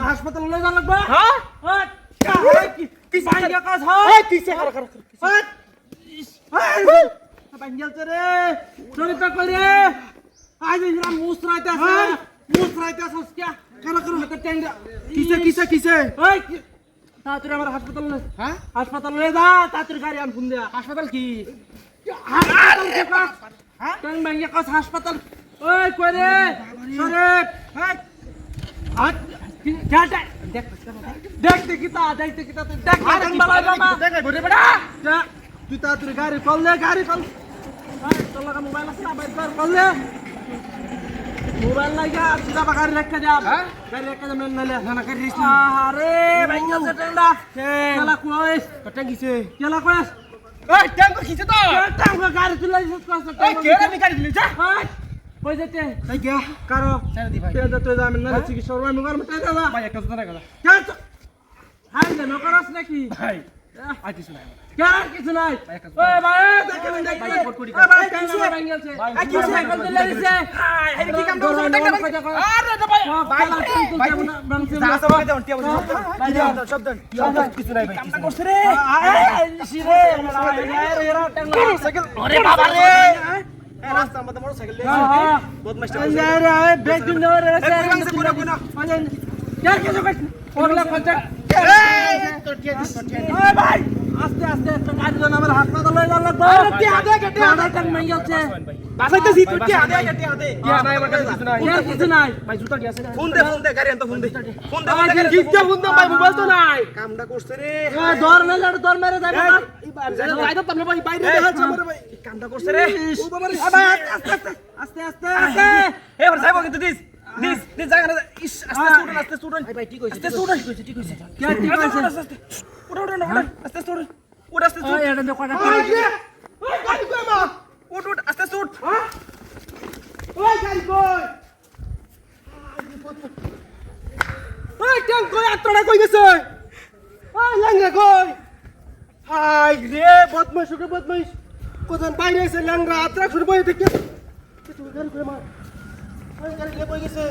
হাসপাতাল লয়ে যাওয়া লাগবে। হাসপাতাল লয়ে যা, তাড়াতাড়ি গাড়ি আন ফোন দেয়া। হাসপাতাল কি? হাসপাতাল ওই কই রে শরীফ, দেখ দেখি তা দেখ দেখি তা দেখ তুই তাড়াতাড়ি গাড়ি করলে গাড়ি কল তোর লাগা মোবাইল আছে না বাইর কর করলে মোবাইল লাগা সিধা গাড়ি রেখে যা গাড়ি রেখে যা নালে না গাড়ি রিস না আরে ভাইঙ্গা সেটেন্ডা কেলা কইস টাঙ্গিছে। কেলা কইস এই ট্যাঙ্ক খিচে তো। টাঙ্গ গাড়ি তুই লাইছিস কষ্ট এই কেরা নি গাড়ি দিলি যা। কই যেতে এই গা কারো ছেড়ে দি ভাই। পেদা তুই যাবেন না চিকিৎসা করবে মুগার মতে দাদা ভাই একটা জোতা কথা। হাই না নকরাস নাকি ভাই আর কিছু নাই। কেন কিছু নাই ওই ভাই দেখেন দেখেন ভাই কিছু ভাঙিলছে ভাই কিছু সাইকেল দিলে দিছে এই কি কাম করছ টাকা ভাই। আরে ভাই ভাই যা সব দে অন্টি বসে। ভাই যা সব দেন কিছু নাই ভাই। কামটা করছ রে সিরে এরা টাঙ্গা সাইকেল। আরে বাবা রে এই রাস্তা মধ্যে মোটরসাইকেল লে বদমাশটা করছ রে বেগ দিন রে এই ভাঙছে কোনা কোনা। यार কিছু কইছ ওগলা কন্টাক্ট এই তোর টিয়া দিস তোর টিয়া। ওই ভাই আস্তে আস্তে একটা গাড়ি জন আমার হাসপাতালে লয়ে যাওয়া লাগবে আরে টিয়া দে টিয়া দে টাং মাইয়ালছে বাসাইতেছি তোর টিয়া দে টিয়া দে। টিয়া নাই আমার কাছে কিছু নাই। ইয়ার কিছু নাই ভাই জুতা কি আছে? ফোন দে গাড়ি আনতো ফোন দে গাড়ি কিস্তা ফোন দে ভাই মোবাইল তো নাই কামটা করছে রে। এ দর মেলে দর মেরে যাবে না যাই তো তুমি ভাই বাইরে দেখাচ্ছে আমার ভাই কামটা করছে রে। ও বাবা রে ভাই আস্তে আস্তে আস্তে এ ওর যাইবো কিন্তু দিস জায়গা ইস আস্তে স্টুডেন্ট ভাই ঠিক হইছে আস্তে স্টুডেন্ট ঠিক হইছে কে ঠিক আছে ওটা আস্তে স্টুডেন্ট ওটা আস্তে ওই এটা তো কটা ওই গাড়ি কই মা ওট আস্তে স্টুড ওই গাড়ি কই ওই ট্যাঙ্ক কই আত্রটা কই গেছে ওই ল্যাংড়া কই হাই রে বদমাইশ ওকে বদমাইশ কোথায় বাইরে এসে ল্যাংড়া আত্রা শুরু বই দেখে তুই গাড়ি কই মা ওই গাড়ি লে বই গেছে